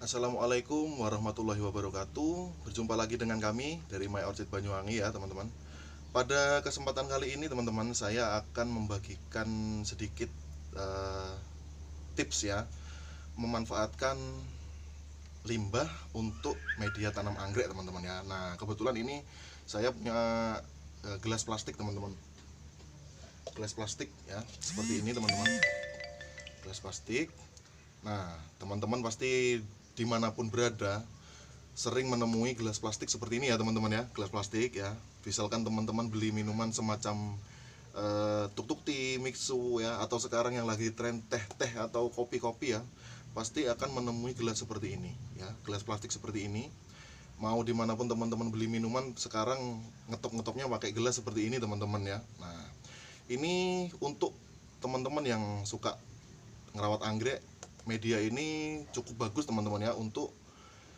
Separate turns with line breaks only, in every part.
Assalamualaikum warahmatullahi wabarakatuh. Berjumpa lagi dengan kami dari My Orchid Banyuwangi ya teman-teman. Pada kesempatan kali ini teman-teman, saya akan membagikan sedikit eh, tips ya, memanfaatkan limbah untuk media tanam anggrek teman-teman ya. Nah, kebetulan ini saya punya gelas plastik teman-teman. Gelas plastik ya, seperti ini teman-teman. Gelas plastik. Nah, teman-teman pasti dimanapun berada sering menemui gelas plastik seperti ini ya teman-teman ya, gelas plastik ya. Misalkan teman-teman beli minuman semacam tuk-tuk tea, mixu ya, atau sekarang yang lagi tren teh-teh atau kopi-kopi ya, pasti akan menemui gelas seperti ini ya, gelas plastik seperti ini. Mau dimanapun teman-teman beli minuman sekarang, ngetop-ngetopnya pakai gelas seperti ini teman-teman ya. Nah, ini untuk teman-teman yang suka ngerawat anggrek, media ini cukup bagus teman-teman ya, untuk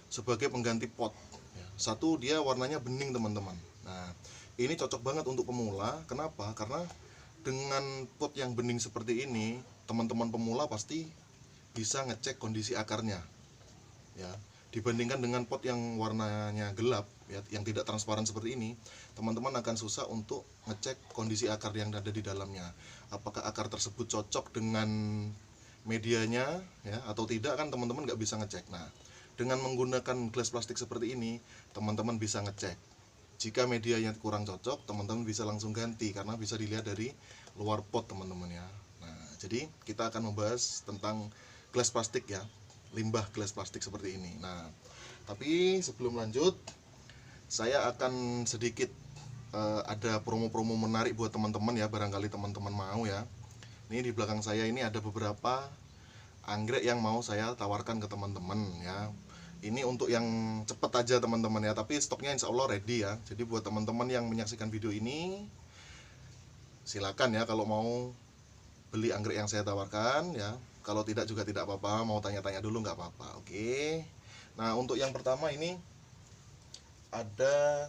sebagai pengganti pot ya. Satu, dia warnanya bening teman-teman. Nah, ini cocok banget untuk pemula. Kenapa? Karena dengan pot yang bening seperti ini, teman-teman pemula pasti bisa ngecek kondisi akarnya ya. Dibandingkan dengan pot yang warnanya gelap ya, yang tidak transparan seperti ini, teman-teman akan susah untuk ngecek kondisi akar yang ada di dalamnya. Apakah akar tersebut cocok dengan medianya ya atau tidak, kan teman-teman nggak bisa ngecek. Nah, dengan menggunakan gelas plastik seperti ini, teman-teman bisa ngecek. Jika medianya kurang cocok, teman-teman bisa langsung ganti karena bisa dilihat dari luar pot teman-teman ya. Nah, jadi kita akan membahas tentang gelas plastik ya, limbah gelas plastik seperti ini. Nah, tapi sebelum lanjut, saya akan sedikit ada promo-promo menarik buat teman-teman ya, barangkali teman-teman mau ya. Ini di belakang saya ini ada beberapa anggrek yang mau saya tawarkan ke teman-teman ya. Ini untuk yang cepet aja teman-teman ya, tapi stoknya insya Allah ready ya. Jadi buat teman-teman yang menyaksikan video ini, silakan ya kalau mau beli anggrek yang saya tawarkan ya. Kalau tidak juga tidak apa-apa, mau tanya-tanya dulu nggak apa-apa. Oke. Nah, untuk yang pertama ini ada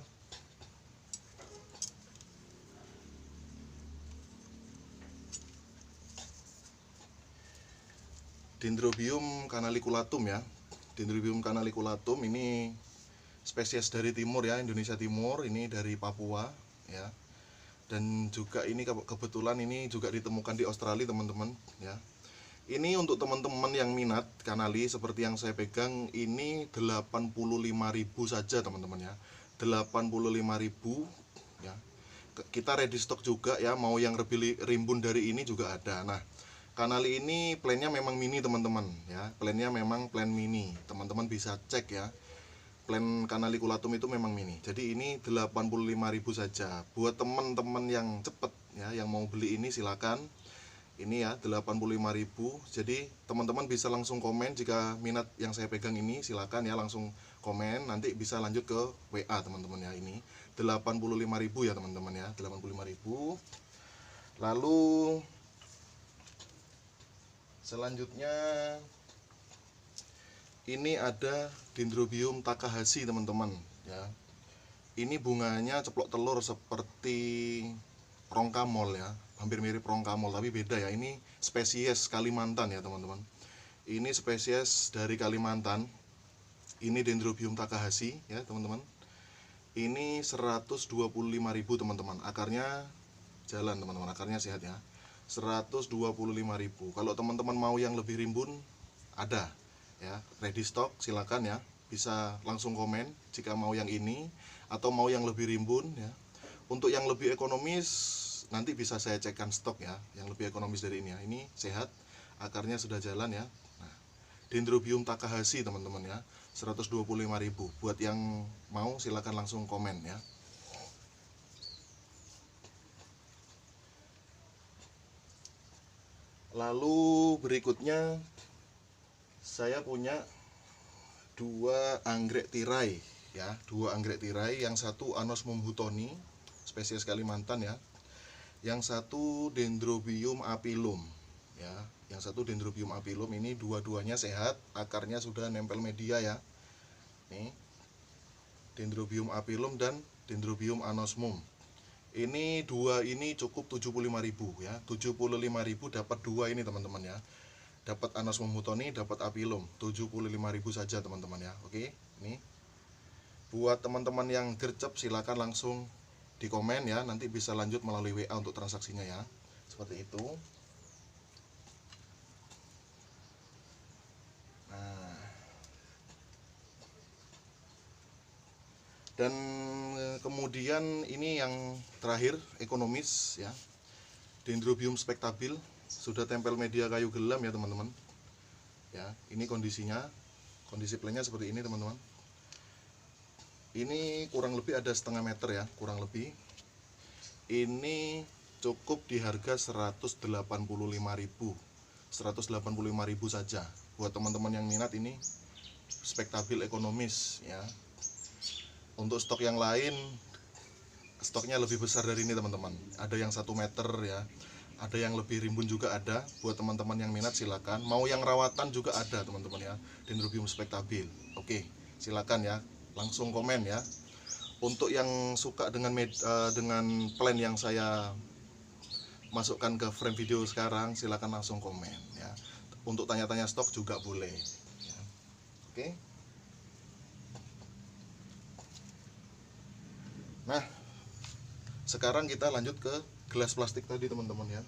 Dendrobium canaliculatum ya. Dendrobium canaliculatum ini spesies dari timur ya, Indonesia Timur, ini dari Papua ya. Dan juga ini kebetulan ini juga ditemukan di Australia teman-teman ya. Ini untuk teman-teman yang minat kanali seperti yang saya pegang, ini 85.000 saja teman-teman ya. 85.000 ya. Kita ready stock juga ya, mau yang lebih rimbun dari ini juga ada. Nah, kanali ini plannya memang mini teman-teman ya. Plannya memang plan mini. Teman-teman bisa cek ya. Plan canaliculatum itu memang mini. Jadi ini 85.000 saja. Buat teman-teman yang cepet ya, yang mau beli ini silakan. Ini ya 85.000. Jadi teman-teman bisa langsung komen jika minat yang saya pegang ini, silakan ya langsung komen, nanti bisa lanjut ke WA teman-teman ya. Ini 85.000 ya teman-teman ya, 85.000. Lalu selanjutnya ini ada Dendrobium Takahashi teman-teman ya. Ini bunganya ceplok telur seperti rongkamol ya, hampir mirip rongkamol tapi beda ya. Ini spesies Kalimantan ya teman-teman. Ini spesies dari Kalimantan. Ini Dendrobium Takahashi ya teman-teman. Ini 125.000 teman-teman. Akarnya jalan teman-teman, akarnya sehat ya. 125.000. Kalau teman-teman mau yang lebih rimbun, ada ya, ready stock, silakan ya. Bisa langsung komen jika mau yang ini atau mau yang lebih rimbun ya. Untuk yang lebih ekonomis nanti bisa saya cekkan stok ya, yang lebih ekonomis dari ini ya. Ini sehat, akarnya sudah jalan ya. Nah, Dendrobium Takahashi teman-teman ya, 125.000. Buat yang mau silakan langsung komen ya. Lalu berikutnya saya punya dua anggrek tirai ya, dua anggrek tirai. Yang satu Anosmum hutoni, spesies Kalimantan ya. Yang satu Dendrobium apilum ya. Yang satu Dendrobium apilum, ini dua-duanya sehat, akarnya sudah nempel media ya. Nih, Dendrobium apilum dan Dendrobium anosmum. Ini dua ini cukup 75.000 ya. 75.000 dapat dua ini teman-teman ya. dapat anosmia mutoni, dapat apilum 75.000 saja teman-teman ya. Oke, ini buat teman-teman yang gercep silakan langsung di komen ya, nanti bisa lanjut melalui WA untuk transaksinya ya, seperti itu. Nah, dan kemudian ini yang terakhir ekonomis ya, Dendrobium spectabil, sudah tempel media kayu gelam ya teman-teman ya. Ini kondisinya, kondisi plannya seperti ini teman-teman. Ini kurang lebih ada setengah meter ya, kurang lebih. Ini cukup di harga 185.000 saja buat teman-teman yang minat. Ini spectabil ekonomis ya. Untuk stok yang lain, stoknya lebih besar dari ini teman-teman, ada yang 1 meter ya, ada yang lebih rimbun juga ada. Buat teman-teman yang minat silakan, mau yang rawatan juga ada teman-teman ya, Dendrobium spectabil. Oke, silakan ya, langsung komen ya. Untuk yang suka dengan plan yang saya masukkan ke frame video sekarang, silakan langsung komen ya. Untuk tanya-tanya stok juga boleh ya. Oke. Nah, sekarang kita lanjut ke gelas plastik tadi teman-teman ya.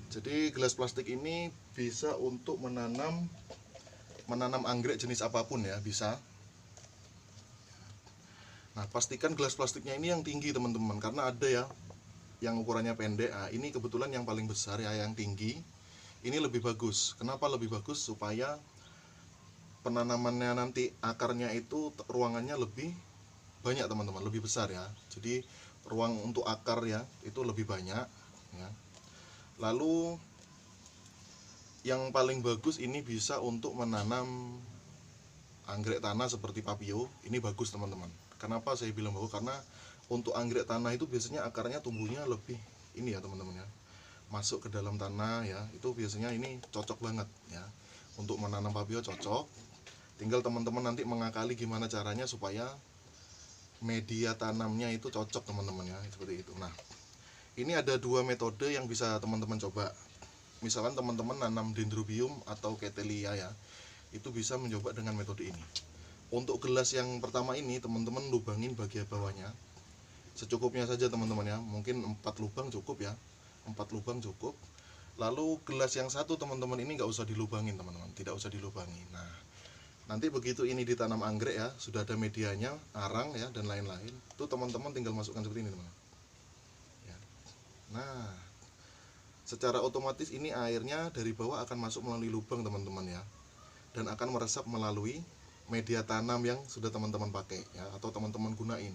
Jadi gelas plastik ini bisa untuk menanam anggrek jenis apapun ya, bisa. Nah, pastikan gelas plastiknya ini yang tinggi teman-teman, karena ada ya yang ukurannya pendek. Nah, ini kebetulan yang paling besar ya, yang tinggi. Ini lebih bagus. Kenapa lebih bagus? Supaya penanamannya nanti akarnya itu ruangannya lebih banyak teman-teman, lebih besar ya. Jadi ruang untuk akar ya itu lebih banyak ya. Lalu yang paling bagus ini bisa untuk menanam anggrek tanah seperti papio. Ini bagus teman-teman. Kenapa saya bilang bagus? Karena untuk anggrek tanah itu biasanya akarnya tumbuhnya lebih ini ya teman-teman ya, masuk ke dalam tanah ya. Itu biasanya ini cocok banget ya untuk menanam papio, cocok. Tinggal teman-teman nanti mengakali gimana caranya supaya media tanamnya itu cocok teman-teman ya, seperti itu. Nah, ini ada 2 metode yang bisa teman-teman coba. Misalkan teman-teman nanam dendrobium atau ketelia ya, itu bisa mencoba dengan metode ini. Untuk gelas yang pertama ini teman-teman lubangin bagian bawahnya secukupnya saja teman-teman ya, mungkin 4 lubang cukup ya, 4 lubang cukup. Lalu gelas yang satu teman-teman ini nggak usah dilubangin teman-teman, tidak usah dilubangin. Nah, nanti begitu ini ditanam anggrek ya, sudah ada medianya, arang ya dan lain-lain, itu teman-teman tinggal masukkan seperti ini teman. Ya. Nah, secara otomatis ini airnya dari bawah akan masuk melalui lubang teman-teman ya, dan akan meresap melalui media tanam yang sudah teman-teman pakai ya, atau teman-teman gunain.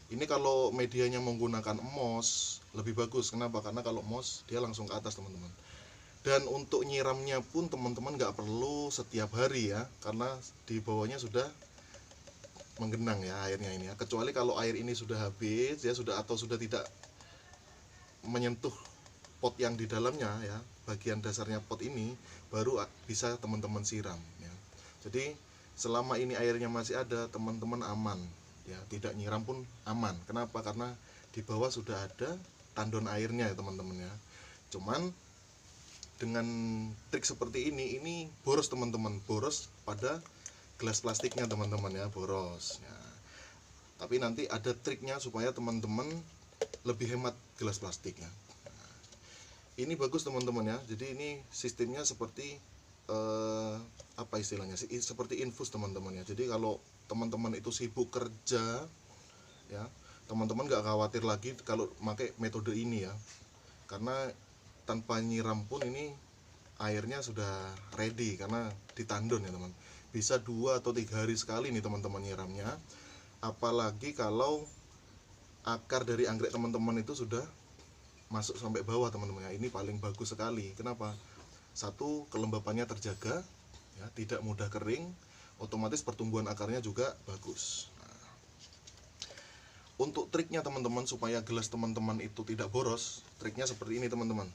Ini kalau medianya menggunakan mos lebih bagus. Kenapa? Karena kalau mos dia langsung ke atas teman-teman. Dan untuk nyiramnya pun teman-teman nggak perlu setiap hari ya, karena di bawahnya sudah menggenang ya airnya ini ya. Kecuali kalau air ini sudah habis ya, sudah atau sudah tidak menyentuh pot yang di dalamnya ya, bagian dasarnya pot ini, baru bisa teman-teman siram ya. Jadi selama ini airnya masih ada, teman-teman aman ya, tidak nyiram pun aman. Kenapa? Karena di bawah sudah ada tandon airnya ya teman-teman ya. Cuman dengan trik seperti ini boros teman-teman, boros pada gelas plastiknya teman-teman ya, boros ya. Tapi nanti ada triknya supaya teman-teman lebih hemat gelas plastiknya. Nah, ini bagus teman-teman ya. Jadi ini sistemnya seperti apa istilahnya sih, seperti infus teman-teman ya. Jadi kalau teman-teman itu sibuk kerja ya, teman-teman nggak khawatir lagi kalau pakai metode ini ya, karena tanpa nyiram pun ini airnya sudah ready karena ditandon ya teman. Bisa 2 atau 3 hari sekali nih teman-teman nyiramnya. Apalagi kalau akar dari anggrek teman-teman itu sudah masuk sampai bawah teman-teman ya, ini paling bagus sekali. Kenapa? Satu, kelembapannya terjaga ya, tidak mudah kering, otomatis pertumbuhan akarnya juga bagus. Nah, untuk triknya teman-teman supaya gelas teman-teman itu tidak boros, triknya seperti ini teman-teman.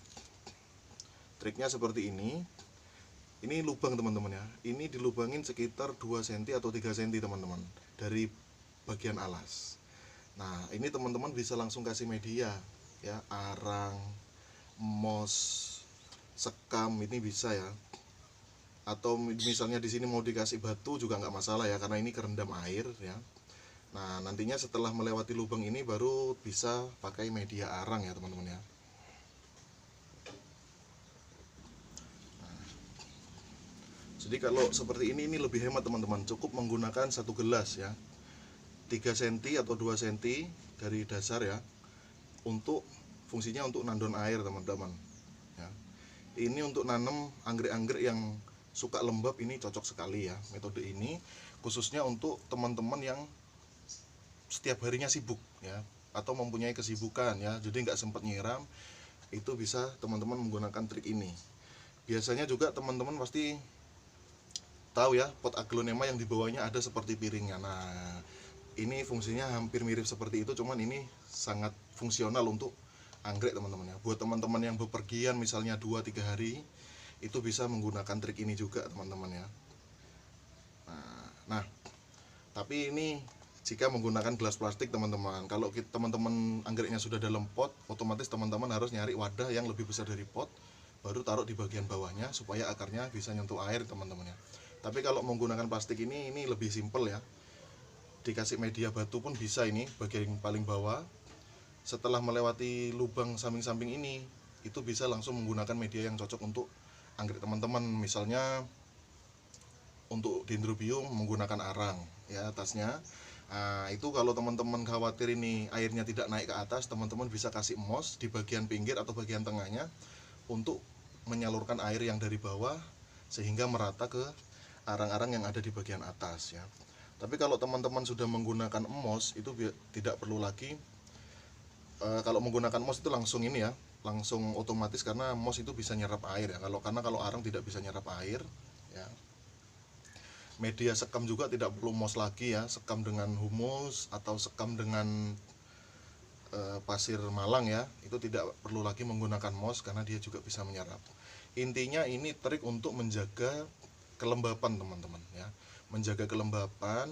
Triknya seperti ini. Ini lubang teman-teman ya. Ini dilubangin sekitar 2 cm atau 3 cm teman-teman dari bagian alas. Nah, ini teman-teman bisa langsung kasih media ya, arang, mos, sekam ini bisa ya. Atau misalnya di sini mau dikasih batu juga nggak masalah ya, karena ini kerendam air ya. Nah, nantinya setelah melewati lubang ini baru bisa pakai media arang ya teman-teman ya. Jadi kalau seperti ini lebih hemat teman-teman, cukup menggunakan 1 gelas ya, 3 cm atau 2 cm dari dasar ya, untuk fungsinya untuk nandon air teman-teman ya. Ini untuk nanam anggrek-anggrek yang suka lembab, ini cocok sekali ya metode ini, khususnya untuk teman-teman yang setiap harinya sibuk ya, atau mempunyai kesibukan ya, jadi nggak sempat nyiram. Itu bisa teman-teman menggunakan trik ini. Biasanya juga teman-teman pasti tahu ya, pot aglonema yang di bawahnya ada seperti piringnya. Nah, ini fungsinya hampir mirip seperti itu, cuman ini sangat fungsional untuk anggrek teman-teman ya. Buat teman-teman yang bepergian misalnya 2-3 hari, itu bisa menggunakan trik ini juga teman-teman ya. Nah, tapi ini jika menggunakan gelas plastik teman-teman. Kalau teman-teman anggreknya sudah dalam pot, otomatis teman-teman harus nyari wadah yang lebih besar dari pot, baru taruh di bagian bawahnya supaya akarnya bisa nyentuh air teman-teman ya. Tapi kalau menggunakan plastik ini lebih simpel ya, dikasih media batu pun bisa. Ini bagian paling bawah, setelah melewati lubang samping-samping ini, itu bisa langsung menggunakan media yang cocok untuk anggrek teman-teman. Misalnya untuk dendrobium menggunakan arang ya atasnya. Nah, itu kalau teman-teman khawatir ini airnya tidak naik ke atas, teman-teman bisa kasih mos di bagian pinggir atau bagian tengahnya untuk menyalurkan air yang dari bawah sehingga merata ke arang-arang yang ada di bagian atas ya. Tapi kalau teman-teman sudah menggunakan mos, itu tidak perlu lagi. Kalau menggunakan mos itu langsung ini ya, langsung otomatis, karena mos itu bisa nyerap air ya. Karena kalau arang tidak bisa nyerap air ya. Media sekam juga tidak perlu mos lagi ya, sekam dengan humus atau sekam dengan pasir malang ya, itu tidak perlu lagi menggunakan mos karena dia juga bisa menyerap. Intinya ini trik untuk menjaga kelembapan teman-teman ya, menjaga kelembapan.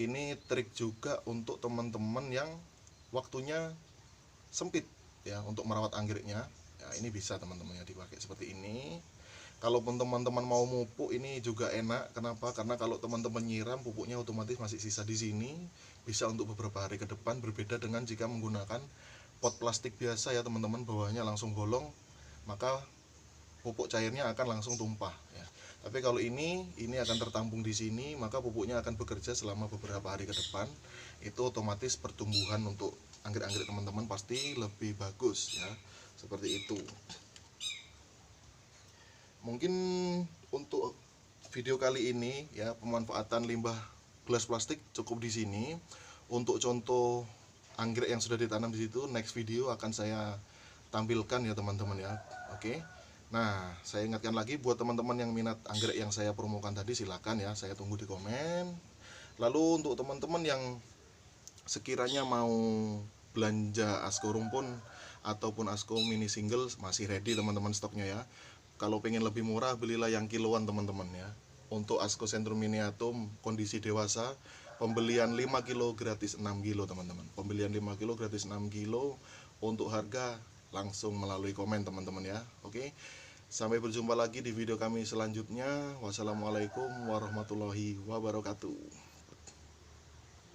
Ini trik juga untuk teman-teman yang waktunya sempit ya untuk merawat anggreknya ya, ini bisa teman-teman ya dipakai seperti ini. Kalaupun teman-teman mau mupuk, ini juga enak. Kenapa? Karena kalau teman-teman nyiram, pupuknya otomatis masih sisa di sini, bisa untuk beberapa hari ke depan. Berbeda dengan jika menggunakan pot plastik biasa ya teman-teman, bawahnya langsung bolong, maka pupuk cairnya akan langsung tumpah ya. Tapi kalau ini akan tertampung di sini, maka pupuknya akan bekerja selama beberapa hari ke depan. Itu otomatis pertumbuhan untuk anggrek-anggrek teman-teman pasti lebih bagus ya, seperti itu. Mungkin untuk video kali ini ya, pemanfaatan limbah gelas plastik cukup di sini. Untuk contoh anggrek yang sudah ditanam di situ, next video akan saya tampilkan ya teman-teman ya. Oke. Nah, saya ingatkan lagi buat teman-teman yang minat anggrek yang saya promokan tadi, silakan ya, saya tunggu di komen. Lalu untuk teman-teman yang sekiranya mau belanja asko rumpun ataupun asko mini single, masih ready teman-teman stoknya ya. Kalau pengen lebih murah, belilah yang kiloan teman-teman ya. Untuk asko sentrum miniatum kondisi dewasa, pembelian 5 kilo gratis 6 kilo teman-teman. Pembelian 5 kilo gratis 6 kilo. Untuk harga langsung melalui komen teman-teman ya. Oke. Sampai berjumpa lagi di video kami selanjutnya. Wassalamualaikum warahmatullahi wabarakatuh.